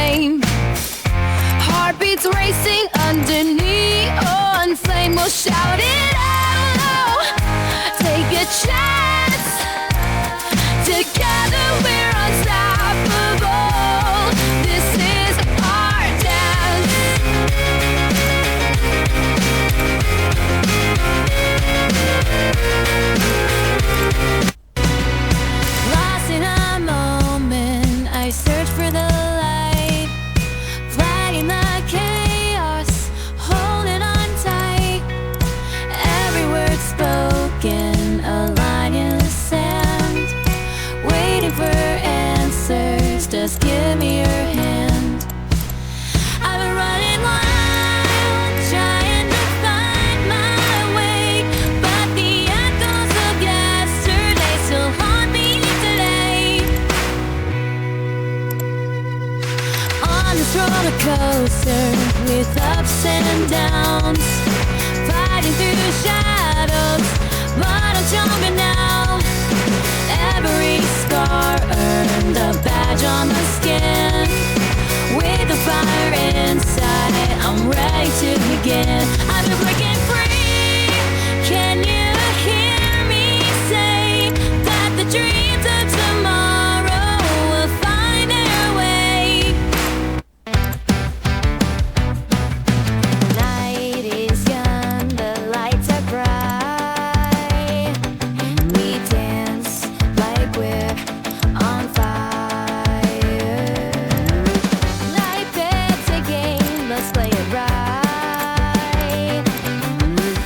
flame. Heartbeats racing under neon flame. We'll shout it out, take a chance. Together we're unstoppable. This is our dance. Lost in a moment, I search for the light, flagging the chaos, holding on tight. Every word spoken, a line in the sand, waiting for answers. Just give me your hand. I've been running wild, trying to find my way, but the echoes of yesterday still haunt me today. On this roller coaster with ups and downs, fighting through the shadows, but I'm stronger now. Every scar earned a badge on my skin. With the fire inside, I'm ready to begin. I've been breaking free. Can you hear me say that the dreams of tomorrow will find their way? Night is young, the lights are bright. We dance like we're on fire. Life is a game, let's play it right.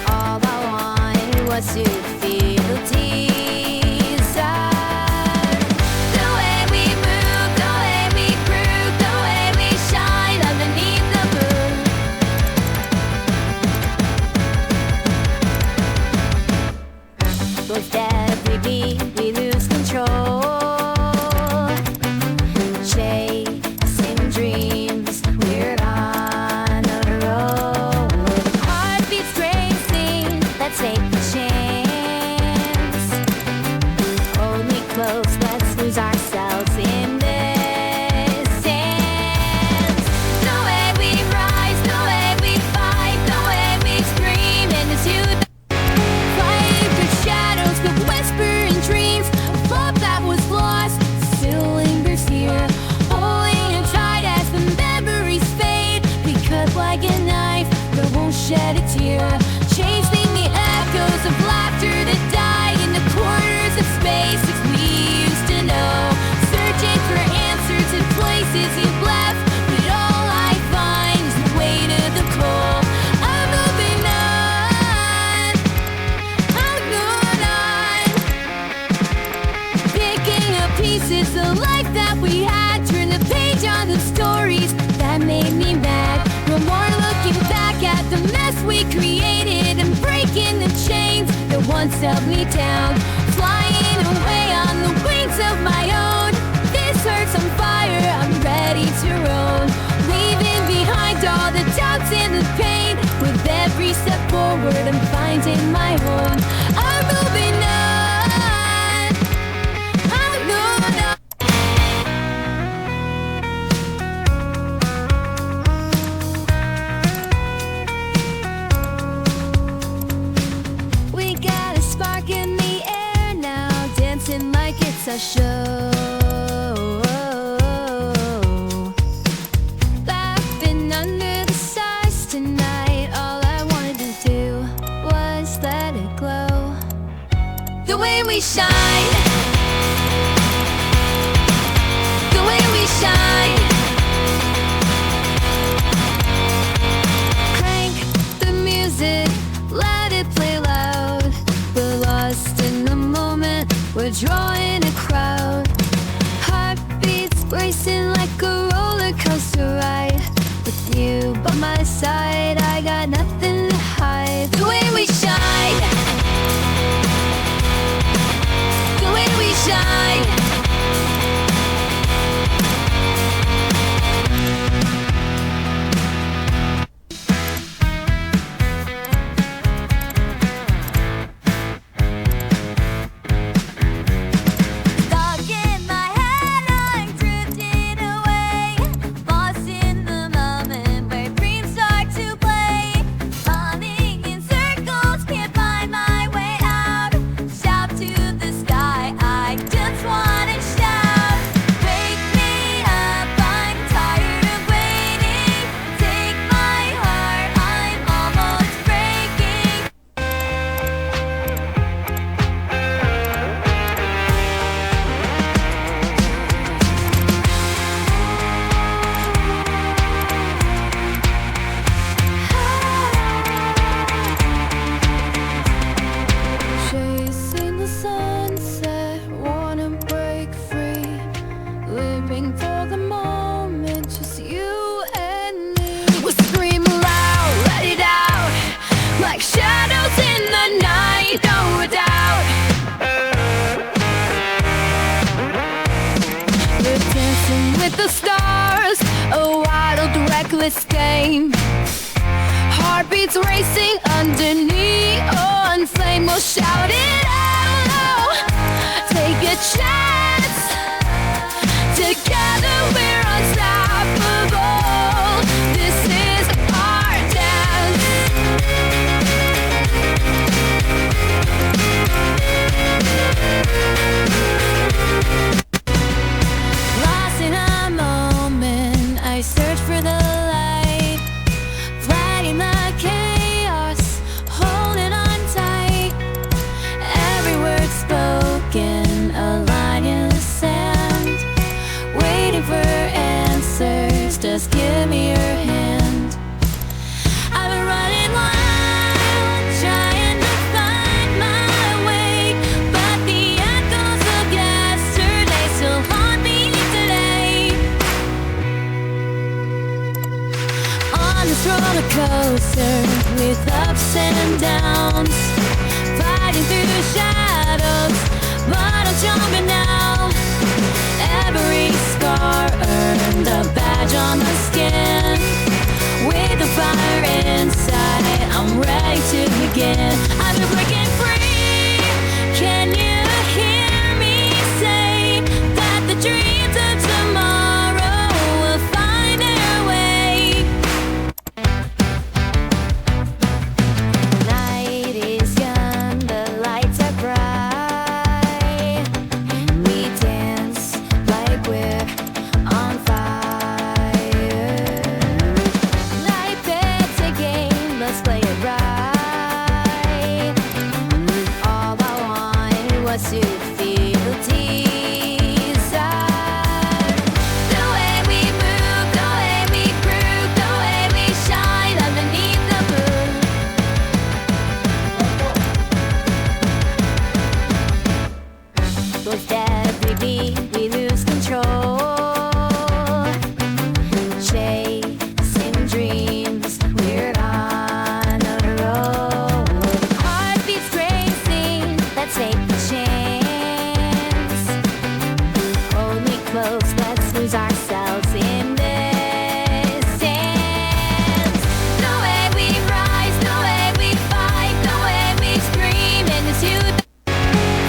All I wanted was to feel desire. The way we move, the way we groove, the way we shine underneath the moon. Both step we beat, we lose control. Chasing dreams, we're on a roll. Heartbeats racing, let's take a chance. Hold me close, let's lose ourselves in this dance. The way we rise, the way we fight, the way we scream into the fight for shadows, but whisper in dreams. A love that was lost still lingers here, holding it tight as the memories fade. We cut like a knife, but won't shed a tear. Chasing the echoes of laughter that die in the corners of spaces we used to know. Searching for answers in places you've left, but all I find is the weight of the cold. I'm moving on, I'm going on, picking up pieces of life that we had. Turn the page on the stories that made me mad. No more looking back at the mess we created and breaking the chains that once held me down. Flying away on the wings of my own. This hurts on fire, I'm ready to roam. Leaving behind all the doubts and the pain. With every step forward, I'm finding my home. I'm moving on, I'm going on. We got a spark in the air now, dancing like it's a show. Laughing under the stars tonight. All I wanted to do was let it glow. The way we shine, the way we shine. Crank the music, let it play loud. We're lost in the moment, we're drawing a crowd. Heartbeats racing like a roller coaster ride. With you by my side, I got nothing to hide. The way we shine, the way we shine. escape. Heartbeats racing under neon flame. We'll shout it out loud. Take a chance. Together we're unstoppable. This is our dance. Lost in a moment, I search for the light, fighting the chaos, holding on tight. Every word spoken, a line in the sand, waiting for answers. Just give me your hand. I've been running wild, trying to find my way, but the echoes of yesterday still haunt me today. On this roller coaster with ups and downs, fighting through the shadows, but I'm jumping now. Every scar earned a badge on my skin. With the fire inside, I'm ready to begin. I've been breaking free. Can you hear me say that the dreams of tomorrow will find their way? The night is young, the lights are bright. We dance like we're on fire. Life is a game, let's play it right. All I wanted was to feel the desire. The way we move, the way we groove, the way we shine underneath the moon. With every beat, we lose control. Chasing dreams, we're on a roll. Heartbeats racing, let's take a chance. Hold me close, let's lose ourselves in this dance. The way we rise, the way we fight, the way we scream into the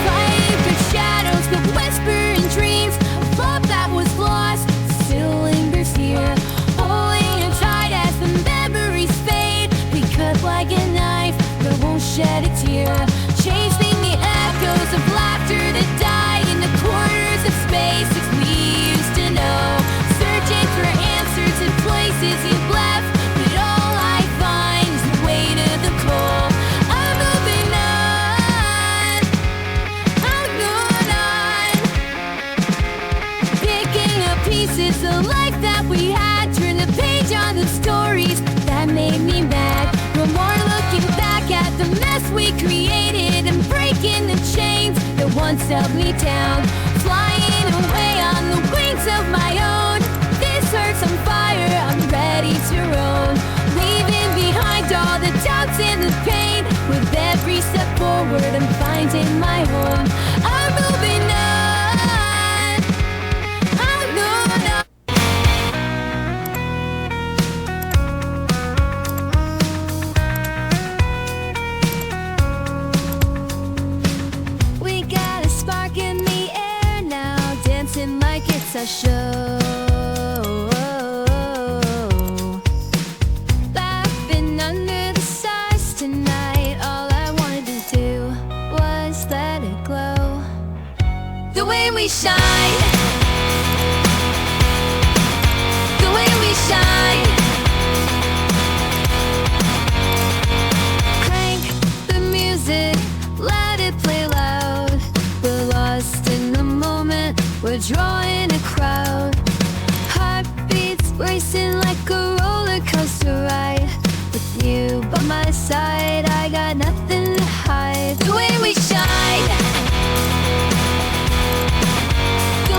fight for shadows, the whispering dreams of love that was lost still lingers here, holding it tight as the memories fade. We cut like a knife that won't shed a tear, chasing the echoes of laughter that died in the corners of spaces we used to know, searching for answers in places you've left, but all I find is the weight of the cold. I'm moving on, I'm going on, picking up pieces of life that we had, turn the page on the stories that made me mad. No more looking back at the mess we created and breaking the chains that once held me down, flying away on the wings of my own. This heart's on fire, I'm ready to roam, leaving behind all the doubts and the pain. With every step forward, I'm finding my home. I'm moving on, I'm going on. We got a spark in the air now, dancing like it's a show. Laughing under the stars tonight, all I wanted to do was let it glow. The way we shine, the way we shine. Crank the music, let it play loud. We're lost in the moment, we're drawing a crowd. Heartbeats racing like a roller coaster ride. With you by my side, I got nothing to hide. The way we shine, the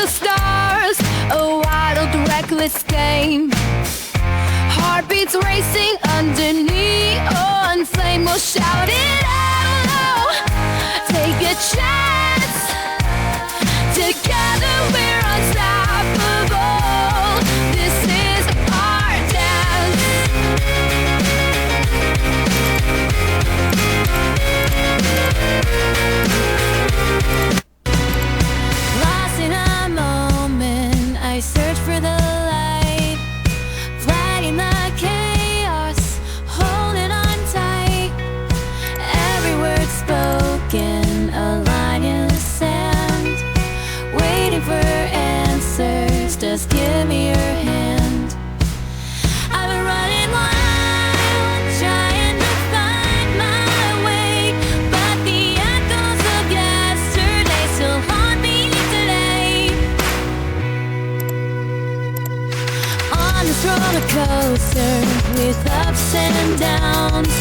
the stars, a wild, reckless game. Heartbeats racing under neon flame. We'll shout it out loud. Take a chance. Together we're unstoppable. This is our dance. Lost in a moment, I search for the light. Flagging the chaos, holding on tight. Every word spoken, a line in the sand. Waiting for answers, just give me your hand. I've been running wild, trying to find my way, but the echoes of yesterday still haunt me today. On this roller coaster with ups and downs,